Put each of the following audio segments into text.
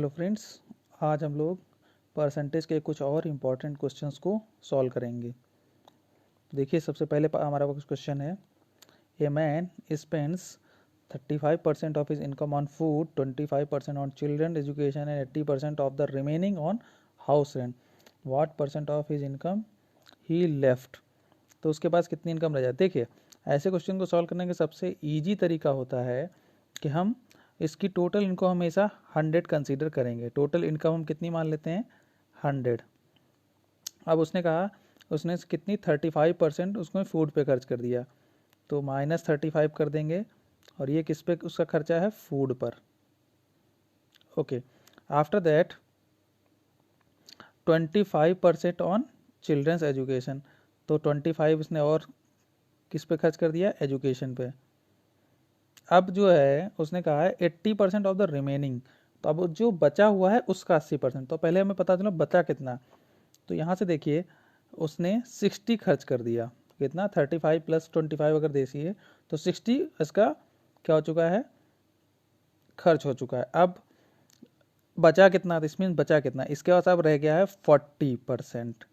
Hello friends, आज हम लोग परसेंटेज के कुछ और इम्पॉर्टेंट क्वेश्चंस को सॉल्व करेंगे। देखिए, सबसे पहले हमारा क्वेश्चन है, a man spends 35% of his income on food, 25% on children education and 80% of the remaining on house rent. What percent of his income he left. तो उसके पास कितनी इनकम रह जाती है। देखिए, ऐसे क्वेश्चन को सॉल्व करने का सबसे ईजी तरीका होता है कि हम इसकी टोटल इनकम हमेशा 100 कंसीडर करेंगे। टोटल इनकम हम कितनी मान लेते हैं, 100। अब उसने कहा, उसने कितनी 35% उसने फूड पे खर्च कर दिया, तो -35 कर देंगे, और ये किस पे उसका खर्चा है, फूड पर। Okay, after that 25% on children's education, तो 25 इसने और किस पे खर्च कर दिया, एजुकेशन पे। अब जो है उसने कहा है 80% ऑफ द रिमेनिंग, तो अब जो बचा हुआ है उसका 80%। तो पहले हमें पता चला बचा कितना। तो यहाँ से देखिए, उसने 60 खर्च कर दिया। कितना, 35 + 25 अगर देसी है तो 60 इसका क्या हो चुका है, खर्च हो चुका है। अब बचा कितना, दिस मीन बचा कितना, इसके बाद अब रह गया है 40%।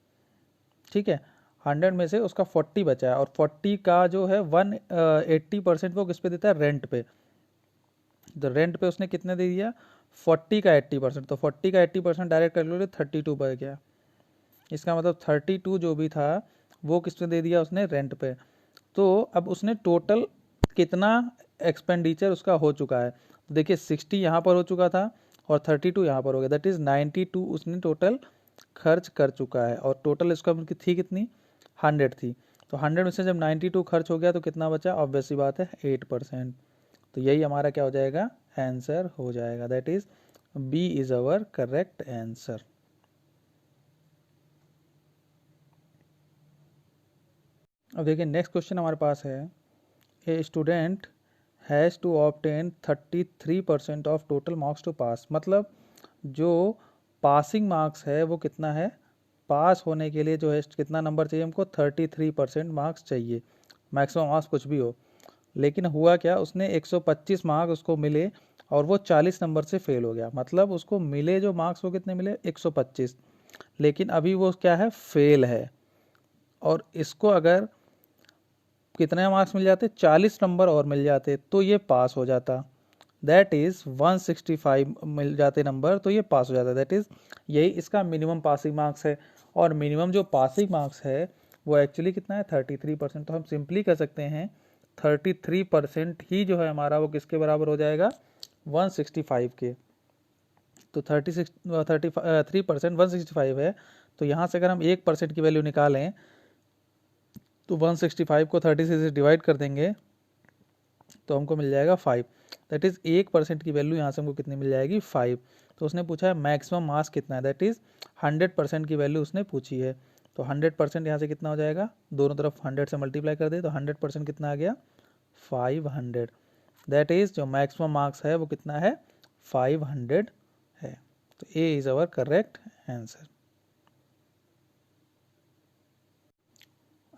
ठीक है, 100 में से उसका 40 बचा है, और 40 का जो है 80% वो किस पे देता है, रेंट पे। तो रेंट पे उसने कितने दे दिया, 40 का 80%। तो 40 का 80% डायरेक्ट कैलकुलेट 32 बढ़ गया। इसका मतलब 32 जो भी था वो किस पे दे दिया उसने, रेंट पे। तो अब उसने टोटल कितना एक्सपेंडिचर उसका हो चुका है, देखिए 60 यहाँ पर हो चुका था और 32 यहाँ पर हो गया, दैट इज़ 92 उसने टोटल खर्च कर चुका है। और टोटल इसका थी कितनी, 100 थी। तो 100 में से जब 92 खर्च हो गया तो कितना बचा, ऑब्वियस सी बात है 8%। तो यही हमारा क्या हो जाएगा, आंसर हो जाएगा, that is B is our correct answer. अब देखिए, नेक्स्ट क्वेश्चन हमारे पास है, a student has to obtain 33% of total marks to pass. मतलब जो पासिंग मार्क्स है वो कितना है, पास होने के लिए जो है कितना नंबर चाहिए हमको, 33% मार्क्स चाहिए। मैक्सिमम मार्क्स कुछ भी हो, लेकिन हुआ क्या, उसने 125 मार्क्स उसको मिले और वो 40 नंबर से फेल हो गया। मतलब उसको मिले जो मार्क्स वो कितने मिले, 125, लेकिन अभी वो क्या है, फेल है। और इसको अगर कितने मार्क्स मिल जाते, 40 नंबर और मिल जाते तो ये पास हो जाता, दैट इज 165 मिल जाते नंबर तो ये पास हो जाता, दैट इज यही इसका मिनिमम पासिंग मार्क्स है। और मिनिमम जो पासिंग मार्क्स है वो एक्चुअली कितना है, 33%। तो हम सिंपली कह सकते हैं 33% ही जो है हमारा वो किसके बराबर हो जाएगा, 165 के। तो 33% 165 है, तो यहाँ से अगर हम 1% की वैल्यू निकालें तो 165 को 30 से डिवाइड कर देंगे तो हमको मिल जाएगा 5। दैट इज़ 1% की वैल्यू यहाँ से हमको कितनी मिल जाएगी, 5। तो उसने पूछा है मैक्सिमम मास कितना है, दैट इज़ 100% की वैल्यू उसने पूछी है। तो 100% यहाँ से कितना हो जाएगा, दोनों तरफ 100 से मल्टीप्लाई कर दे तो 100% कितना आ गया, 500। दैट इज़ जो मैक्सिमम मार्क्स है वो कितना है, 500 है। तो A is our correct answer.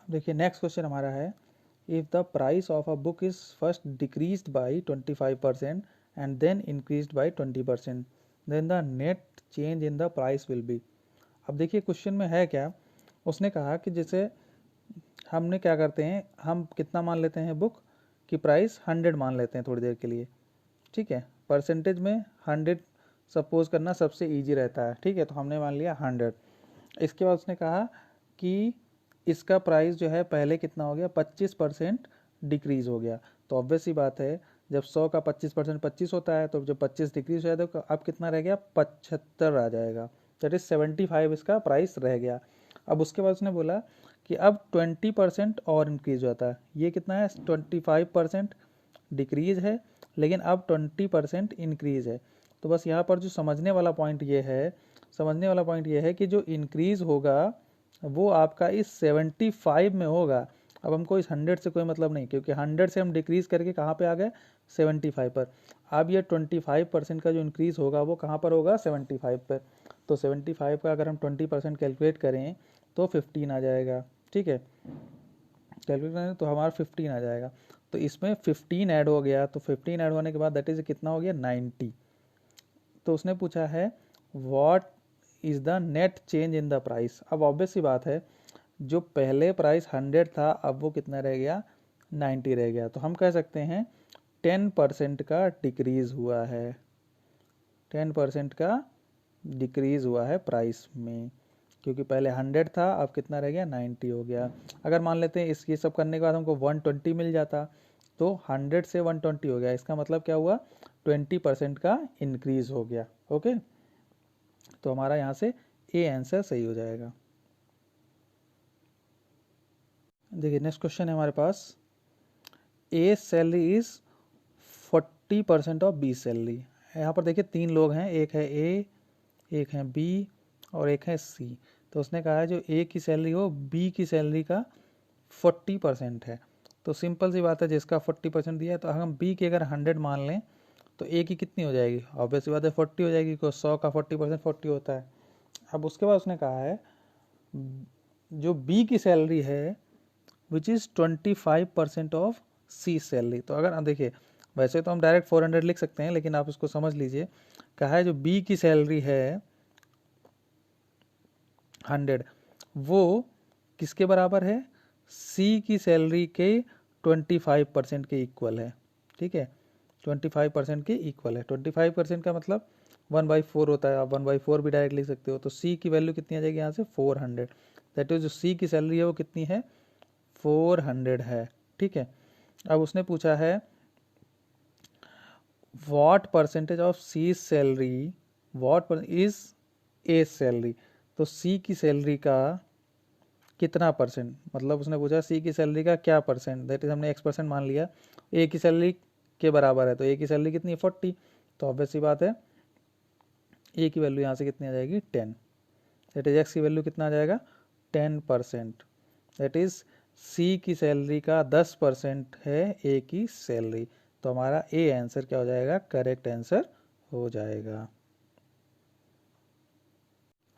देखिए, नेक्स्ट क्वेश्चन हमारा है, if the price of a book is first decreased by 25% and then increased by 20%, then the net change in the price will be। अब देखिए क्वेश्चन में है क्या, उसने कहा कि जैसे हमने क्या करते हैं, हम कितना मान लेते हैं, बुक की प्राइस 100 मान लेते हैं थोड़ी देर के लिए। ठीक है, परसेंटेज में 100 सपोज करना सबसे ईजी रहता है। ठीक है, तो हमने मान लिया 100। इसके बाद उसने कहा कि इसका प्राइस जो है पहले कितना हो गया, 25% डिक्रीज हो गया। तो ऑब्वियस ही बात है, जब 100 का 25% 25 होता है, तो जब 25 डिक्रीज हो जाए तो अब कितना रह गया, 75 आ जाएगा। दैट इज 75 इसका प्राइस रह गया। अब उसके बाद उसने बोला कि अब 20% और इंक्रीज होता है। ये कितना है, 25% डिक्रीज है, लेकिन अब 20% इंक्रीज है। तो बस यहाँ पर जो समझने वाला पॉइंट ये है कि जो इंक्रीज होगा वो आपका इस 75 में होगा। अब हमको इस 100 से कोई मतलब नहीं, क्योंकि 100 से हम डिक्रीज करके कहाँ पे आ गए, 75 पर। अब ये 25% का जो इंक्रीज होगा वो कहाँ पर होगा, 75 पर। तो 75 का अगर हम 20% कैलकुलेट करें तो 15 आ जाएगा। ठीक है, कैलकुलेट करें तो हमारा 15 आ जाएगा। तो इसमें 15 ऐड हो गया, तो 15 ऐड होने के बाद दैट इज कितना हो गया, 90। तो उसने पूछा है what is the net change in the price. अब ऑब्वियस सी बात है, जो पहले प्राइस 100 था अब वो कितना रह गया, 90 रह गया। तो हम कह सकते हैं 10% का डिक्रीज़ हुआ है, 10% का डिक्रीज़ हुआ है प्राइस में, क्योंकि पहले 100 था अब कितना रह गया, 90 हो गया। अगर मान लेते हैं इस ये सब करने के बाद हमको 120 मिल जाता, तो 100 से 120 हो गया, इसका मतलब क्या हुआ, 20% का इंक्रीज़ हो गया। ओके, तो हमारा यहाँ से ए आंसर सही हो जाएगा। देखिए नेक्स्ट क्वेश्चन है हमारे पास, A salary is 40% of B salary. यहाँ पर देखिए 3 लोग हैं, एक है ए, एक है बी और एक है सी। तो उसने कहा है जो ए की सैलरी हो बी की सैलरी का 40% है। तो सिंपल सी बात है, जिसका 40% दिया है, तो हम बी की अगर 100 मान लें तो ए की कितनी हो जाएगी, ऑब्वियस सी बात है 40 हो जाएगी, क्योंकि 100 का 40% 40 होता है। अब उसके बाद उसने कहा है जो बी की सैलरी है which is 25% of C salary. तो अगर देखिए वैसे तो हम डायरेक्ट 400 लिख सकते हैं, लेकिन आप इसको समझ लीजिए, कहा है जो बी की सैलरी है 100 वो किसके बराबर है, सी की सैलरी के 25% के इक्वल है। ठीक है, 25% के इक्वल है। 25% का मतलब 1/4 होता है, आप 1/4 भी डायरेक्ट लिख सकते हो। तो सी की वैल्यू कितनी आ जाएगी यहाँ से, 400। दैट इज जो सी की सैलरी है वो कितनी है, 400 है। ठीक है, अब उसने पूछा है what percentage of C salary what is A salary. तो सी की सैलरी का कितना परसेंट, मतलब उसने पूछा सी की सैलरी का क्या परसेंट, दैट इज हमने x% मान लिया, ए की सैलरी के बराबर है। तो ए की सैलरी कितनी है, 40। तो ऑब्वियस सी बात है ए की वैल्यू यहाँ से कितनी आ जाएगी, 10। दैट इज एक्स की वैल्यू कितना आ जाएगा, 10%। दैट इज सी की सैलरी का 10% है ए की सैलरी। तो हमारा ए आंसर क्या हो जाएगा, करेक्ट आंसर हो जाएगा।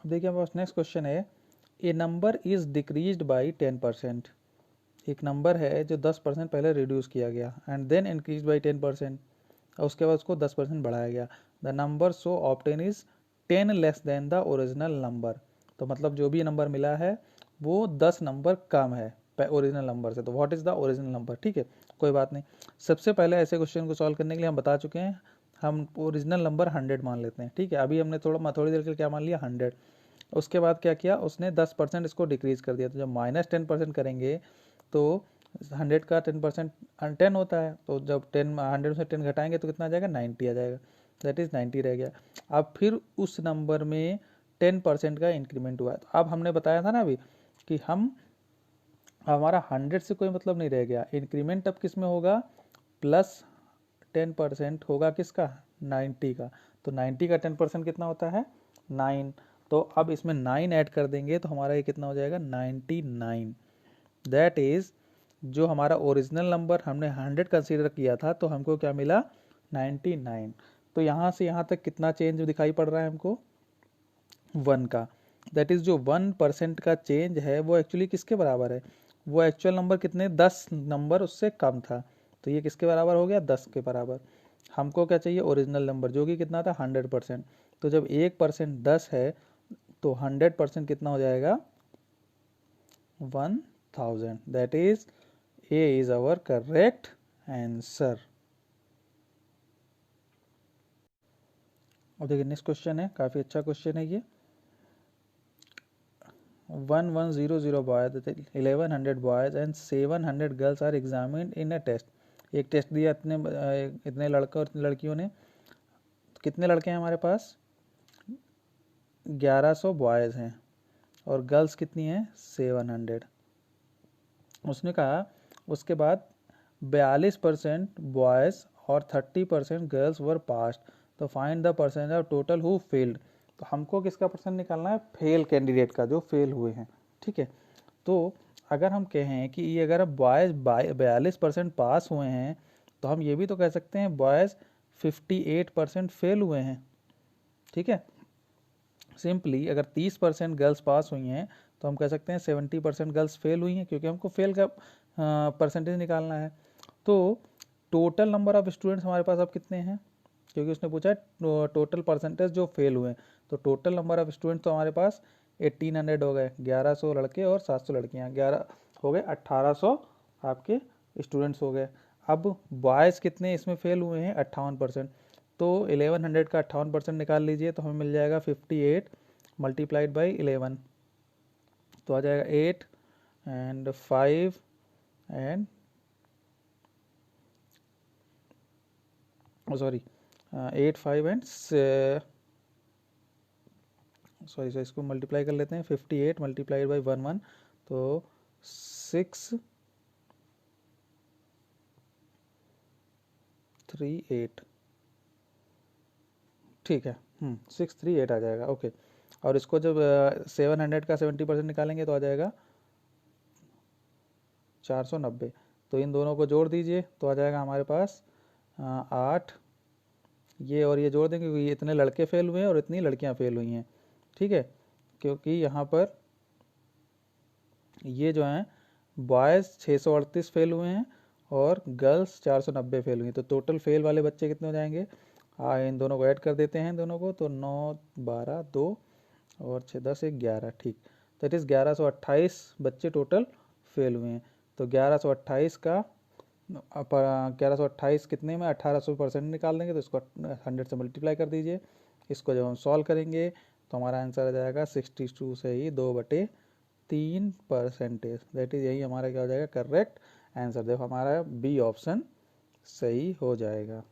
अब देखिए हमारे पास नेक्स्ट क्वेश्चन है, ए नंबर इज डिक्रीज्ड बाई 10%। एक नंबर है जो 10% पहले रिड्यूस किया गया एंड देन इंक्रीज बाई 10%, और उसके बाद उसको 10% बढ़ाया गया। The number so obtain is 10 less than the original number. तो मतलब जो भी नंबर मिला है वो 10 नंबर कम है ओरिजिनल नंबर से। तो what is the original number. ठीक है, कोई बात नहीं, सबसे पहले ऐसे क्वेश्चन को सॉल्व करने के लिए हम बता चुके हैं, हम ओरिजिनल नंबर 100 मान लेते हैं। ठीक है, अभी हमने थोड़ी देर के लिए क्या मान लिया, 100। उसके बाद क्या किया उसने, 10% इसको डिक्रीज कर दिया। तो जब -10% करेंगे तो 100 का 10% 10 होता है, तो जब 100 से 10 घटाएंगे तो कितना आ जाएगा, 90 आ जाएगा। दैट इज 90 रह गया। अब फिर उस नंबर में 10% का इंक्रीमेंट हुआ है। तो अब हमने बताया था ना अभी कि हमारा 100 से कोई मतलब नहीं रह गया, इंक्रीमेंट अब किस में होगा, +10% होगा किसका, 90 का। तो 90 का 10% कितना होता है, 9। तो अब इसमें 9 ऐड कर देंगे तो हमारा ये कितना हो जाएगा, 99। दैट इज जो हमारा ओरिजिनल नंबर हमने 100 कंसीडर किया था तो हमको क्या मिला, 99। तो यहाँ से यहाँ तक कितना चेंज दिखाई पड़ रहा है हमको, 1 का। दैट इज जो 1% का चेंज है वो एक्चुअली किसके बराबर है, वो एक्चुअल नंबर कितने, 10 नंबर उससे कम था। तो ये किसके बराबर हो गया, 10 के बराबर। हमको क्या चाहिए, ओरिजिनल नंबर जो कि कितना था, 100%। तो जब 1% 10 है तो 100% कितना हो जाएगा, 1000। That is A is our correct answer. अब देखिए नेक्स्ट क्वेश्चन है, काफ़ी अच्छा क्वेश्चन है ये। 1100 boys 1100 boys and 700 girls are examined in a test. एक टेस्ट दिया इतने लड़के और लड़कियों ने। तो कितने लड़के हैं हमारे पास, 1100 बॉयज़ हैं और गर्ल्स कितनी हैं, 700। उसने कहा उसके बाद 42% बॉयज़ और 30% गर्ल्स वर पास्ड। तो find the percentage of total who failed. तो हमको किसका परसेंट निकालना है, फेल कैंडिडेट का, जो फेल हुए हैं। ठीक है, तो अगर हम कहें कि ये अगर बॉयज़ 42% पास हुए हैं तो हम ये भी तो कह सकते हैं बॉयज़ 58% फेल हुए हैं। ठीक है, सिंपली अगर 30% गर्ल्स पास हुई हैं तो हम कह सकते हैं 70% गर्ल्स फेल हुई हैं, क्योंकि हमको फेल का परसेंटेज निकालना है। तो टोटल नंबर ऑफ स्टूडेंट्स हमारे पास अब कितने हैं, क्योंकि उसने पूछा है टोटल परसेंटेज जो फेल हुए हैं। तो टोटल नंबर ऑफ स्टूडेंट तो हमारे पास 1800 हो गए, 1100 लड़के और 700 लड़कियाँ, 11 हो गए, 1800 आपके स्टूडेंट्स हो गए। अब बॉयज़ कितने इसमें फेल हुए हैं? 58%। तो 1100 का 58% निकाल लीजिए तो हमें मिल जाएगा 58 मल्टीप्लाइड बाई 11, तो आ जाएगा 8 and 5 and sorry 8 5 and sorry इसको मल्टीप्लाई कर लेते हैं। 58 मल्टीप्लाइड बाई 11 तो 638, ठीक है, 638 आ जाएगा। ओके, और इसको जब 700 का 70% निकालेंगे तो आ जाएगा 490। तो इन दोनों को जोड़ दीजिए तो आ जाएगा हमारे पास 8, ये और ये जोड़ देंगे क्योंकि इतने लड़के फेल हुए हैं और इतनी लड़कियां फेल हुई हैं, ठीक है। क्योंकि यहाँ पर ये जो हैं बॉयज़ 638 फेल हुए हैं और गर्ल्स 490 फेल हुई हैं। तो टोटल फेल वाले बच्चे कितने हो जाएंगे? इन दोनों को ऐड कर देते हैं दोनों को, तो 9 12 2 और 6 10 11, ठीक। दैट इज़ 1128 बच्चे टोटल फेल हुए हैं। तो 1128 का 1128 कितने में 1800% निकाल देंगे तो इसको 100 से मल्टीप्लाई कर दीजिए। इसको जब हम सॉल्व करेंगे तो हमारा आंसर आ जाएगा 62 से ही 2/3%। दैट इज़ यही हमारा क्या हो जाएगा? Correct answer. देखो हमारा बी ऑप्शन सही हो जाएगा।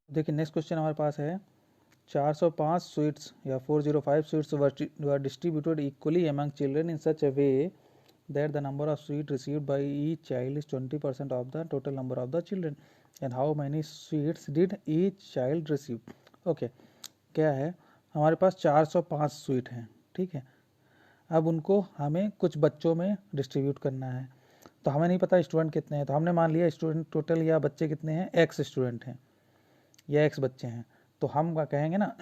देखिए नेक्स्ट क्वेश्चन हमारे पास है 405 स्वीट्स या 405 sweets were distributed equally among children in such a way that the number of sweets received by each child is 20% of the total number of the children and how many sweets did each child receive? Okay, क्या है, हमारे पास 405 sweet हैं, ठीक है। अब उनको हमें कुछ बच्चों में डिस्ट्रीब्यूट करना है, तो हमें नहीं पता स्टूडेंट कितने हैं, तो हमने मान लिया स्टूडेंट टोटल या बच्चे कितने हैं, एक्स स्टूडेंट हैं या एक्स बच्चे हैं। तो हम क्या कहेंगे ना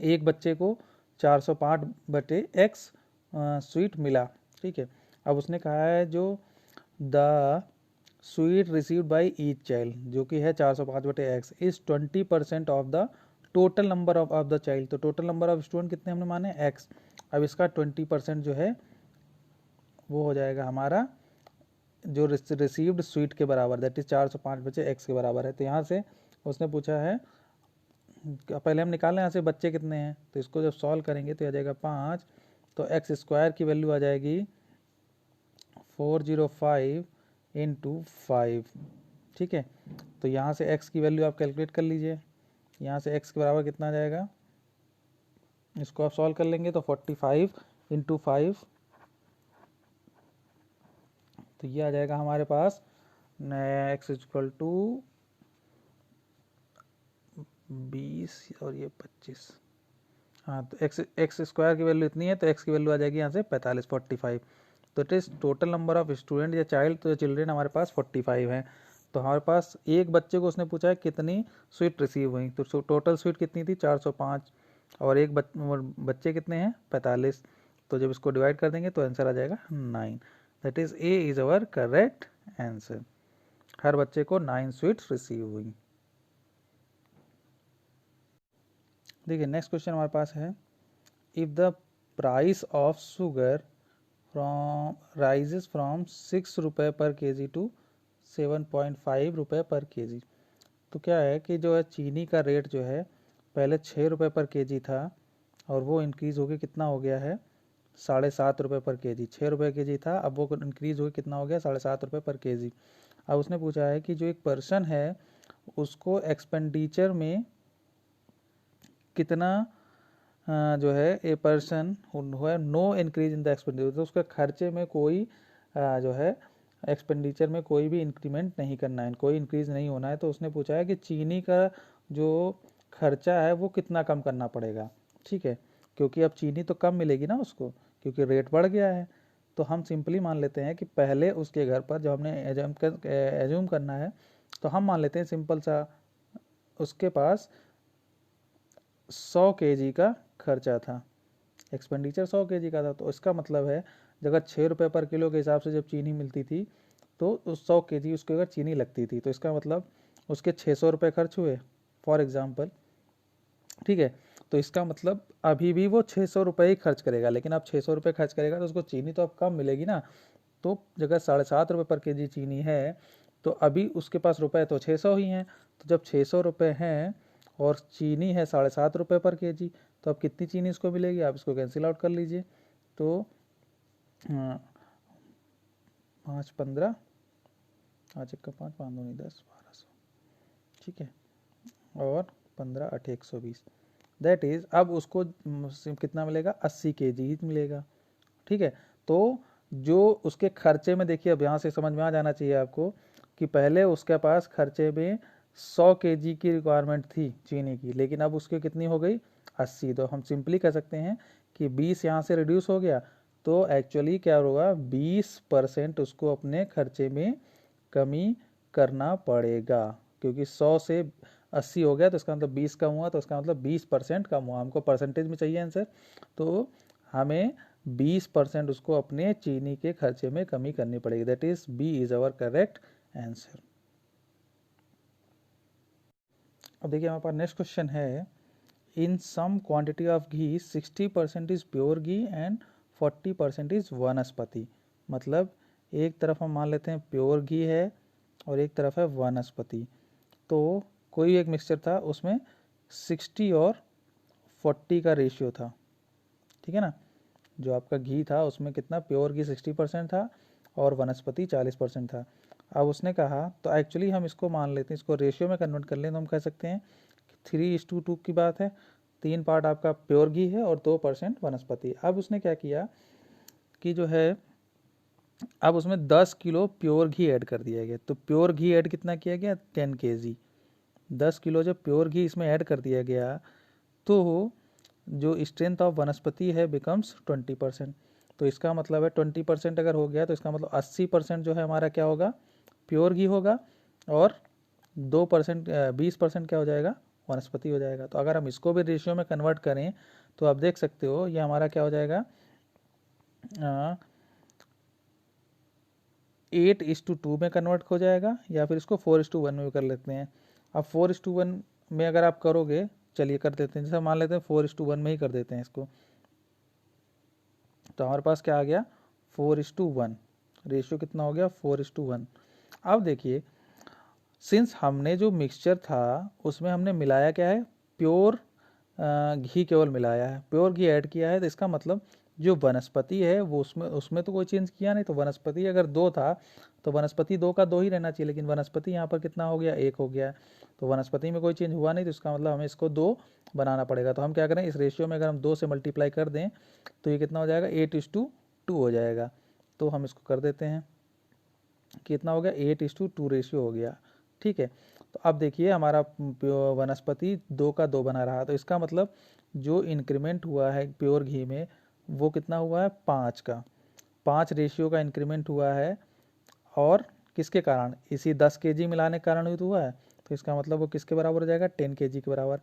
एक बच्चे को 405 बटे एक्स स्वीट मिला, ठीक है। अब उसने कहा है जो the sweet received by each child, जो कि है 405 बटे x, is 20% of the total number of the child. तो टोटल नंबर ऑफ स्टूडेंट कितने हमने माने? एक्स। अब इसका 20% जो है वो हो जाएगा हमारा जो रिसीव्ड स्वीट के बराबर, दैट इज 405 बचे एक्स के बराबर है। तो यहाँ से उसने पूछा है, पहले हम निकालें यहाँ से बच्चे कितने हैं, तो इसको जब सॉल्व करेंगे तो आ जाएगा 5, तो एक्स स्क्वायर की वैल्यू आ जाएगी 405 इंटू 5, ठीक है। तो यहाँ से x की वैल्यू आप कैलकुलेट कर लीजिए, यहाँ से x के बराबर कितना आ जाएगा, इसको आप सॉल्व कर लेंगे तो 45 इंटू 5, तो ये आ जाएगा हमारे पास x इक्वल टू 20 और ये 25। हाँ, तो एक्स स्क्वायर की वैल्यू इतनी है तो x की वैल्यू आ जाएगी यहाँ से 45, 45। तो it is total number of student या चाइल्ड, तो चिल्ड्रेन हमारे पास 45 हैं। तो हमारे पास एक बच्चे को उसने पूछा है कितनी स्वीट रिसीव हुई, तो टोटल स्वीट कितनी थी 405 और एक बच्चे कितने हैं 45। तो जब इसको डिवाइड कर देंगे तो आंसर आ जाएगा 9। That is A is our correct answer. हर बच्चे को 9 स्वीट्स रिसीव हुई। देखिए नेक्स्ट क्वेश्चन हमारे पास है, if the price of sugar rises from 6 रुपये पर केजी टू 7.5 रुपये पर केजी। तो क्या है कि जो है चीनी का रेट जो है पहले 6 रुपये पर केजी था और वो इंक्रीज़ होकर कितना हो गया है 7.5 रुपये पर केजी। 6 रुपये केजी था, अब वो इंक्रीज़ होकर कितना हो गया 7.5 रुपये पर केजी। अब उसने पूछा है कि जो एक पर्सन है उसको एक्सपेंडिचर में कितना जो है ए पर्सन है no increase in the expenditure, तो उसके खर्चे में कोई जो है एक्सपेंडिचर में कोई भी इंक्रीमेंट नहीं करना है, कोई इंक्रीज नहीं होना है। तो उसने पूछा है कि चीनी का जो खर्चा है वो कितना कम करना पड़ेगा, ठीक है। क्योंकि अब चीनी तो कम मिलेगी ना उसको, क्योंकि रेट बढ़ गया है। तो हम सिंपली मान लेते हैं कि पहले उसके घर पर जब हमने एज्यूम करना है तो हम मान लेते हैं सिंपल सा, उसके पास 100 केजी का खर्चा था, एक्सपेंडिचर 100 केजी का था। तो इसका मतलब है अगर 6 रुपये पर किलो के हिसाब से जब चीनी मिलती थी तो उस 100 kg उसको अगर चीनी लगती थी तो इसका मतलब उसके 600 रुपये खर्च हुए फॉर एग्जाम्पल, ठीक है। तो इसका मतलब अभी भी वो 600 रुपये ही खर्च करेगा, लेकिन अब 600 रुपये खर्च करेगा तो उसको चीनी तो अब कम मिलेगी ना। तो जगह 7.5 रुपये पर केजी चीनी है तो अभी उसके पास रुपए तो 600 ही हैं। तो जब 600 रुपये हैं और चीनी है 7.5 रुपये पर केजी, तो अब कितनी चीनी इसको मिलेगी, आप इसको कैंसिल आउट कर लीजिए। तो 5 15, 5 1 5, 5 2 10, 1200, ठीक है, और 15 8 120, दैट इज़ अब उसको कितना मिलेगा, 80 kg ही मिलेगा, ठीक है। तो जो उसके खर्चे में, देखिए अब यहाँ से समझ में आ जाना चाहिए आपको कि पहले उसके पास खर्चे में 100 kg की रिक्वायरमेंट थी चीनी की, लेकिन अब उसकी कितनी हो गई, 80। तो हम सिंपली कह सकते हैं कि 20 यहाँ से रिड्यूस हो गया, तो एक्चुअली क्या होगा, 20% उसको अपने खर्चे में कमी करना पड़ेगा, क्योंकि 100 से 80 हो गया तो इसका मतलब 20 कम हुआ, तो इसका मतलब 20% कम हुआ। हमको परसेंटेज में चाहिए आंसर, तो हमें 20% उसको अपने चीनी के खर्चे में कमी करनी पड़ेगी। That is B is our correct answer. अब देखिए हमारे पास नेक्स्ट क्वेश्चन है, in some quantity of ghee 60% is pure ghee and 40% is vanaspati. मतलब एक तरफ हम मान लेते हैं प्योर घी है और एक तरफ है वनस्पति। तो कोई एक मिक्सचर था उसमें 60 और 40 का रेशियो था, ठीक है ना। जो आपका घी था उसमें कितना, प्योर घी 60% था और वनस्पति 40% था। अब उसने कहा, तो एक्चुअली हम इसको मान लेते हैं, इसको रेशियो में कन्वर्ट कर लें तो हम कह सकते हैं 3:2 की बात है। 3 पार्ट आपका प्योर घी है और 2% वनस्पति। अब उसने क्या किया कि जो है, अब उसमें 10 किलो प्योर घी ऐड कर दिया गया। तो प्योर घी ऐड कितना किया गया, 10 kg। 10 किलो जब प्योर घी इसमें ऐड कर दिया गया तो जो स्ट्रेंथ ऑफ वनस्पति है बिकम्स 20%। तो इसका मतलब है 20% अगर हो गया तो इसका मतलब 80% जो है हमारा क्या होगा, प्योर घी होगा, और 2% 20% क्या हो जाएगा, वनस्पति हो जाएगा। तो अगर हम इसको भी रेशियो में कन्वर्ट करें तो आप देख सकते हो ये हमारा क्या हो जाएगा, 8:2 में कन्वर्ट हो जाएगा, या फिर इसको 4:1 में भी कर लेते हैं। अब 4:1 में अगर आप करोगे, चलिए कर देते हैं, जैसे मान लेते हैं 4:1 में ही कर देते हैं इसको। तो हमारे पास क्या आ गया, 4:1, रेशियो कितना हो गया, 4:1। अब देखिए, सिंस हमने जो मिक्सचर था उसमें हमने मिलाया क्या है, प्योर घी केवल मिलाया है, प्योर घी ऐड किया है, तो इसका मतलब जो वनस्पति है वो उसमें तो कोई चेंज किया नहीं। तो वनस्पति अगर 2 था तो वनस्पति 2 का 2 ही रहना चाहिए, लेकिन वनस्पति यहाँ पर कितना हो गया, 1 हो गया। तो वनस्पति में कोई चेंज हुआ नहीं, तो इसका मतलब हमें इसको 2 बनाना पड़ेगा। तो हम क्या करें, इस रेशियो में अगर हम 2 से मल्टीप्लाई कर दें तो ये कितना हो जाएगा, 8:2 हो जाएगा। तो हम इसको कर देते हैं, कितना हो गया, 8:2 रेशियो हो गया, ठीक है। तो अब देखिए हमारा वनस्पति 2 का 2 बना रहा, तो इसका मतलब जो इंक्रीमेंट हुआ है प्योर घी में वो कितना हुआ है, 5 का, 5 रेशियो का इंक्रीमेंट हुआ है। और किसके कारण, इसी 10 kg मिलाने के कारण ही तो हुआ है। तो इसका मतलब वो किसके बराबर हो जाएगा, 10 kg के बराबर।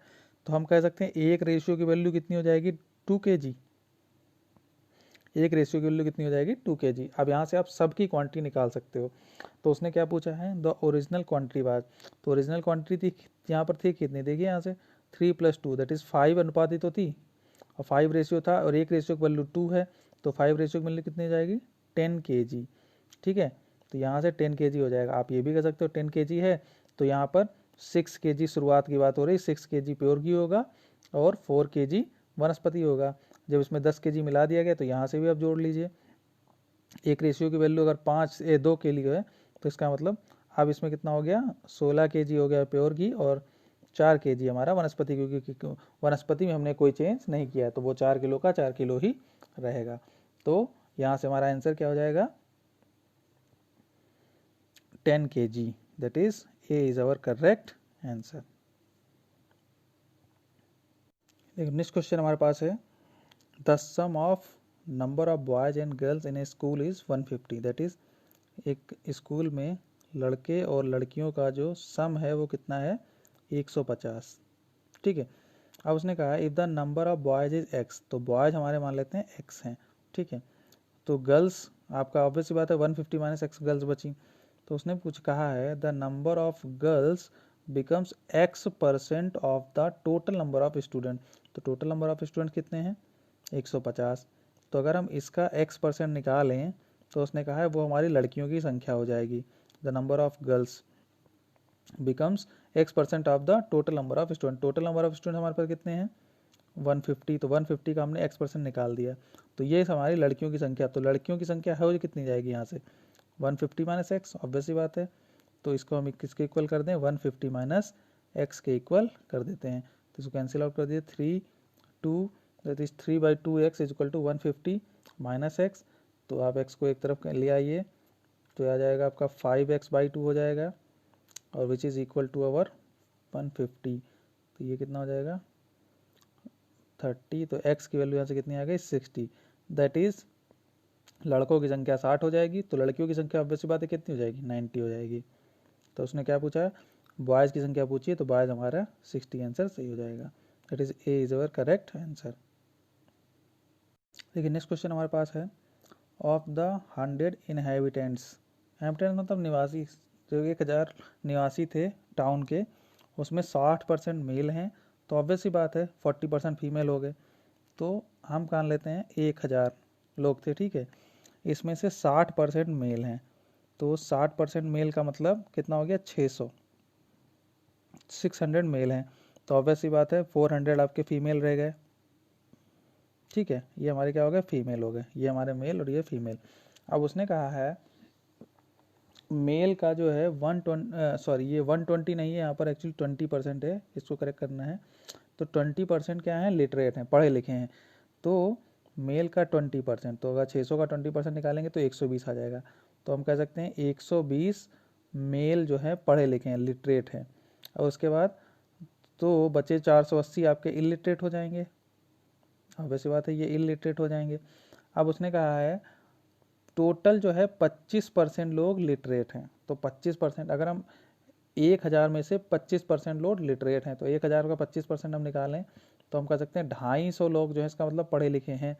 तो हम कह सकते हैं एक रेशियो की वैल्यू कितनी हो जाएगी, 2 kg। एक रेशियो की वैल्यू कितनी हो जाएगी, 2 kg। अब यहाँ से आप सबकी क्वांटिटी निकाल सकते हो। तो उसने क्या पूछा है, द ओरिजिनल क्वांटिटी बात। तो ओरिजिनल क्वांटिटी थी यहाँ पर थी कितनी, देखिए यहाँ से 3 + 2 दैट इज़ 5 अनुपात ही तो थी, और 5 रेशियो था, और एक रेशियो की वैल्यू 2 है, तो 5 रेशियो की वैल्यू कितनी हो जाएगी, 10 kg, ठीक है। तो यहाँ से 10 kg हो जाएगा। आप ये भी कह सकते हो 10 kg है तो यहाँ पर 6 kg शुरुआत की बात हो रही, 6 kg प्योर घी होगा और 4 kg वनस्पति होगा। जब इसमें 10 kg मिला दिया गया तो यहाँ से भी आप जोड़ लीजिए। एक रेशियो की वैल्यू अगर 2 kg है तो इसका मतलब अब इसमें कितना हो गया, 16 kg हो गया प्योर घी, और 4 kg हमारा वनस्पति, क्योंकि वनस्पति में हमने कोई चेंज नहीं किया, तो वो 4 किलो का 4 किलो ही रहेगा। तो यहाँ से हमारा आंसर क्या हो जाएगा, 10 kg, that is A is our correct answer. Next question हमारे पास है, the sum of number of boys and girls in a school is 150। That is एक स्कूल में लड़के और लड़कियों का जो सम है वो कितना है, 150, ठीक है। अब उसने कहा if the number of boys is x, तो बॉयज हमारे मान लेते हैं x हैं, ठीक है। तो गर्ल्स आपका ऑब्वियस सी बात है 150 - x गर्ल्स बची, तो उसने कुछ कहा है the number of girls becomes x% of the total number of student. तो टोटल नंबर ऑफ स्टूडेंट कितने हैं 150। तो अगर हम इसका x% निकालें तो उसने कहा है वो हमारी लड़कियों की संख्या हो जाएगी। The number of girls becomes x% of the total number of student. Total number of student हमारे पास कितने हैं 150। तो 150 का हमने x% निकाल दिया। तो ये हमारी लड़कियों की संख्या। तो लड़कियों की संख्या है वो कितनी जाएगी यहाँ से 150 माइनस एक्स, ऑब्वियस सी बात है। तो इसको हम किसके इक्वल कर दें 150 माइनस एक्स के इक्वल कर देते हैं। तो इसको कैंसिल आउट कर दिए 3 2 that is 3/2x is equal to 150 minus x. तो आप x को एक तरफ ले आइए तो आ जाएगा आपका 5x/2 हो जाएगा और which is equal to our 150। तो ये कितना हो जाएगा 30। तो x की वैल्यू यहाँ से कितनी आ गई 60। दैट इज़ लड़कों की संख्या 60 हो जाएगी तो लड़कियों की संख्या ऑब्वियस बात है कितनी हो जाएगी 90 हो जाएगी। तो उसने क्या पूछा है बॉयज़ की संख्या पूछी है तो बॉयज़ हमारा 60 आंसर सही हो जाएगा। That is A is our correct answer. देखिए नेक्स्ट क्वेश्चन हमारे पास है ऑफ द 100 इनहेबिटेंट्स। इनहेबिटेंट्स मतलब निवासी, जो 1000 निवासी थे टाउन के उसमें 60% मेल हैं तो ऑब्वियस सी बात है 40% फीमेल हो गए। तो हम मान लेते हैं 1000 लोग थे, ठीक है, इसमें से 60% मेल हैं। तो 60% मेल का मतलब कितना हो गया 600 मेल हैं। तो ऑब्वियस सी बात है 400 आपके फीमेल रह गए, ठीक है, ये हमारे क्या हो गए फीमेल हो गए, ये हमारे मेल और ये फीमेल। अब उसने कहा है मेल का जो है 120 ये 120 नहीं है यहाँ पर एक्चुअली 20% है, इसको करेक्ट करना है। तो 20% क्या है लिटरेट हैं, पढ़े लिखे हैं। तो मेल का 20%, तो अगर 600 का 20% निकालेंगे तो 120 आ जाएगा। तो हम कह सकते हैं 120 मेल जो है पढ़े लिखे हैं लिटरेट हैं। और उसके बाद तो बचे 480 आपके इलिटरेट हो जाएंगे, अब वैसी बात है ये इलिटरेट हो जाएंगे। अब उसने कहा है टोटल जो है 25% लोग लिटरेट हैं। तो 25% अगर हम 1000 में से 25% लोग लिटरेट हैं तो 1000 का 25% हम निकालें तो हम कह सकते हैं 250 लोग जो है इसका मतलब पढ़े लिखे हैं।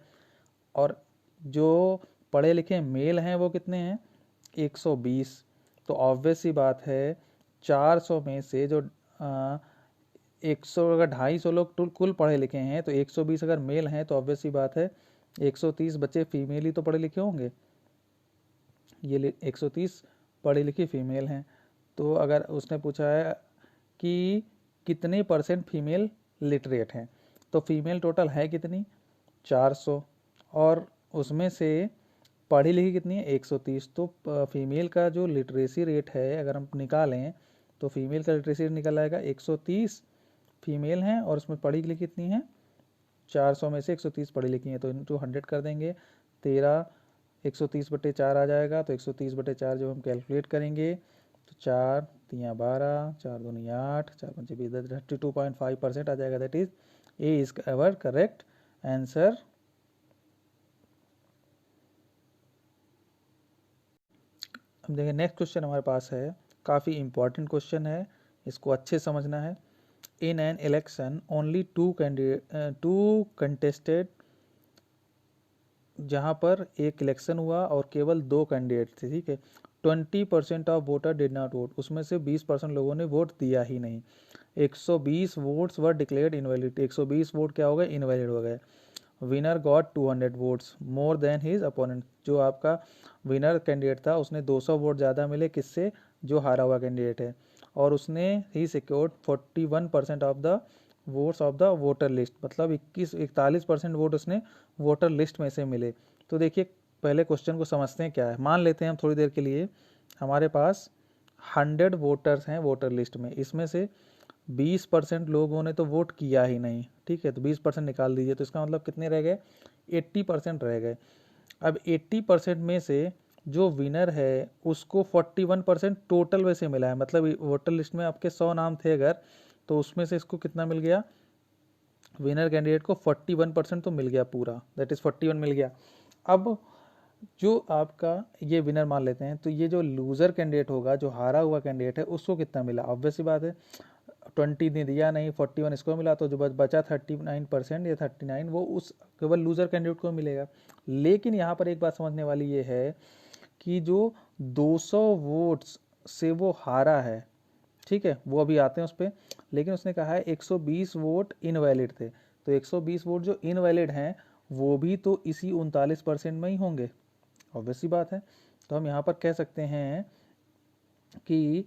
और जो पढ़े लिखे मेल हैं वो कितने हैं 120। तो ऑब्वियस सी बात है 400 में से जो 100 अगर 250 लोग कुल पढ़े लिखे हैं तो 120 अगर मेल हैं तो ऑब्वियस सी बात है 130 बच्चे फीमेल ही तो पढ़े लिखे होंगे। ये 130 पढ़ी लिखी फीमेल हैं। तो अगर उसने पूछा है कि कितने % फीमेल लिटरेट हैं तो फीमेल टोटल है कितनी 400 और उसमें से पढ़ी लिखी कितनी है 130। तो फीमेल का जो लिटरेसी रेट है अगर हम निकालें तो फीमेल का लिटरेसी रेट निकल आएगा 130 फीमेल हैं और उसमें पढ़ी लिखी कितनी है 400 में से 130 पढ़ी लिखी हैं। तो इनटू 100 कर देंगे 13 130/4 आ जाएगा। तो 130/4 जब हम कैलकुलेट करेंगे तो 4 3 12 4 2 8 4 5 20 32.5% आ जाएगा। That is A is our correct answer. अब देखिए नेक्स्ट क्वेश्चन हमारे पास है, काफ़ी इंपॉर्टेंट क्वेश्चन है, इसको अच्छे समझना है। In an election only two contested, जहाँ पर एक इलेक्शन हुआ और केवल 2 कैंडिडेट थे, ठीक है, 20% of voter did not vote, उसमें से 20% लोगों ने वोट दिया ही नहीं। 120 वोट्स वर डिक्लेयर्ड इनवैलिड, 120 वोट क्या हो गए इनवैलिड हो गए। Winner got 200 votes more than his opponent, जो आपका विनर कैंडिडेट था उसने 200 वोट ज़्यादा मिले किससे, जो हारा हुआ कैंडिडेट है, और उसने ही secured 41% of the votes of the voter list, मतलब 41% वोट उसने वोटर लिस्ट में से मिले। तो देखिए पहले क्वेश्चन को समझते हैं क्या है। मान लेते हैं हम थोड़ी देर के लिए हमारे पास 100 वोटर्स हैं वोटर लिस्ट में, इसमें से 20% लोगों ने तो वोट किया ही नहीं, ठीक है, तो 20% निकाल दीजिए तो इसका मतलब कितने रह गए 80% रह गए। अब 80% में से जो विनर है उसको 41% टोटल वैसे मिला है, मतलब वोटर लिस्ट में आपके 100 नाम थे अगर, तो उसमें से इसको कितना मिल गया विनर कैंडिडेट को 41% तो मिल गया पूरा, दैट इज 41 मिल गया। अब जो आपका ये विनर मान लेते हैं तो ये जो लूजर कैंडिडेट होगा, जो हारा हुआ कैंडिडेट है, उसको कितना मिला, ऑब्वियस सी बात है 20 ने दिया नहीं 41 इसको मिला, तो जो बचा 39% या 39 वो उस केवल लूजर कैंडिडेट को मिलेगा। लेकिन यहाँ पर एक बात समझने वाली ये है कि जो 200 वोट्स से वो हारा है, ठीक है, वो अभी आते हैं उस पर, लेकिन उसने कहा है 120 वोट इनवैलिड थे, तो 120 वोट जो इनवैलिड हैं वो भी तो इसी 39% में ही होंगे, ऑब्वियस सी बात है। तो हम यहाँ पर कह सकते हैं कि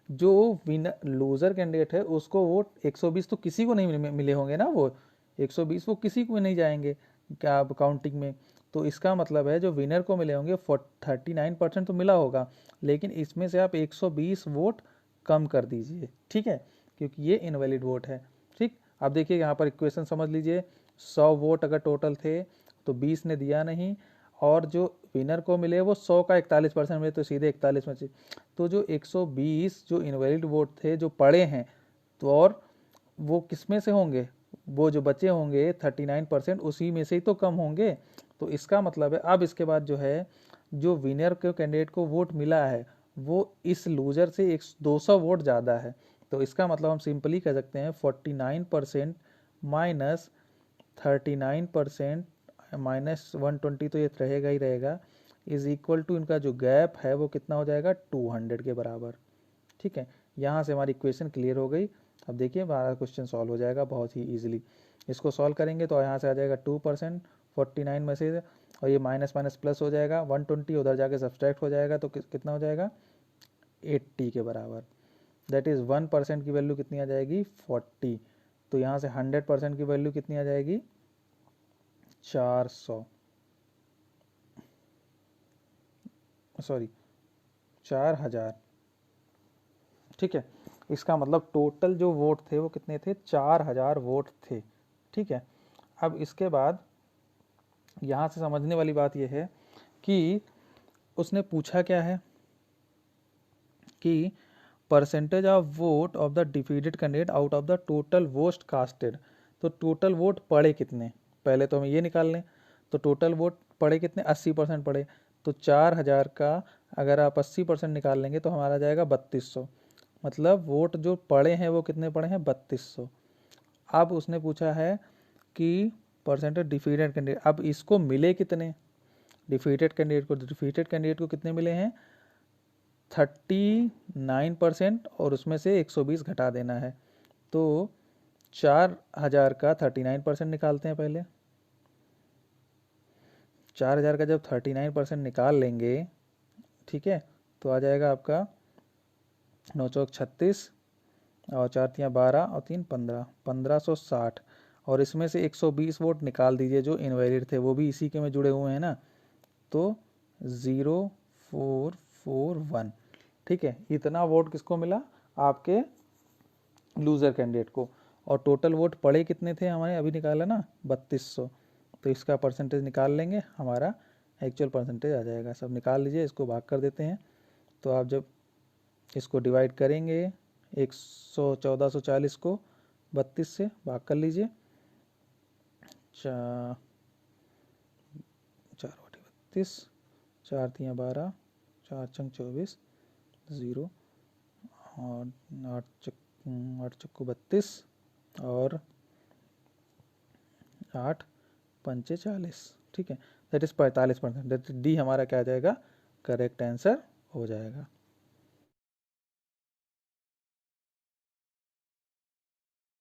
जो विनर लूजर कैंडिडेट है उसको वोट 120 तो किसी को नहीं मिले होंगे ना, वो 120 वो किसी को नहीं जाएंगे क्या काउंटिंग में। तो इसका मतलब है जो विनर को मिले होंगे 39% तो मिला होगा, लेकिन इसमें से आप 120 वोट कम कर दीजिए, ठीक है, क्योंकि ये इनवैलिड वोट है। ठीक, अब देखिए यहाँ पर इक्वेशन समझ लीजिए, 100 वोट अगर टोटल थे तो 20 ने दिया नहीं, और जो विनर को मिले वो 100 का 41% मिले, तो सीधे 41 में से तो जो 120 जो इनवैलिड वोट थे जो पड़े हैं, तो और वो किस में से होंगे, वो जो बचे होंगे 39% उसी में से ही तो कम होंगे। तो इसका मतलब है अब इसके बाद जो है जो विनर के कैंडिडेट को वोट मिला है वो इस लूजर से 200 वोट ज़्यादा है। तो इसका मतलब हम सिंपली कह सकते हैं 49% माइनस 39% माइनस 120, तो ये रहेगा ही रहेगा, इज इक्वल टू इनका जो गैप है वो कितना हो जाएगा 200 के बराबर। ठीक है, यहाँ से हमारी इक्वेशन क्लियर हो गई। अब देखिए हमारा क्वेश्चन सॉल्व हो जाएगा बहुत ही ईजिली। इसको सॉल्व करेंगे तो यहाँ से आ जाएगा 2%, 49 में से, और ये माइनस माइनस प्लस हो जाएगा, 120 उधर जाके सब्सट्रैक्ट हो जाएगा, तो कितना हो जाएगा 80 के बराबर। दैट इज़ 1% की वैल्यू कितनी आ जाएगी 40, तो यहाँ से 100% की वैल्यू कितनी आ जाएगी 400, सॉरी 4000। ठीक है, इसका मतलब टोटल जो वोट थे वो कितने थे 4000 वोट थे। ठीक है, अब इसके बाद यहाँ से समझने वाली बात यह है कि उसने पूछा क्या है कि percentage of vote of the defeated candidate out of the total vote casted. तो टोटल वोट पड़े कितने, पहले तो हमें ये निकाल लें। तो टोटल वोट पड़े कितने 80% पड़े, तो 4000 का अगर आप 80% निकाल लेंगे तो हमारा जाएगा 3200, मतलब वोट जो पड़े हैं वो कितने पड़े हैं 3200। अब उसने पूछा है कि परसेंटेज डिफीटेड कैंडिडेट, अब इसको मिले कितने डिफीटेड कैंडिडेट को कितने मिले हैं 39%, और उसमें से 120 घटा देना है। तो 4000 का 39% निकालते हैं पहले। 4000 का जब 39% निकाल लेंगे, ठीक है, तो आ जाएगा आपका 9 चौक 36 और 4 तियाँ 12 और 3 15, 1560, और इसमें से 120 वोट निकाल दीजिए जो इनवैलिड थे, वो भी इसी के में जुड़े हुए हैं ना, तो 0441। ठीक है, इतना वोट किसको मिला आपके लूजर कैंडिडेट को, और टोटल वोट पड़े कितने थे हमारे अभी निकाला ना 3200, तो इसका परसेंटेज निकाल लेंगे, हमारा एक्चुअल परसेंटेज आ जाएगा। सब निकाल लीजिए, इसको भाग कर देते हैं। तो आप जब इसको डिवाइड करेंगे 1440 को 32 से भाग कर लीजिए, 4/32, 4 तियाँ 12, 4 छंग 24, 0, और 8 चक्कू 32, और 8 पंचे 40। ठीक है, दैट इज़ 45%, डी हमारा क्या आ जाएगा करेक्ट आंसर हो जाएगा।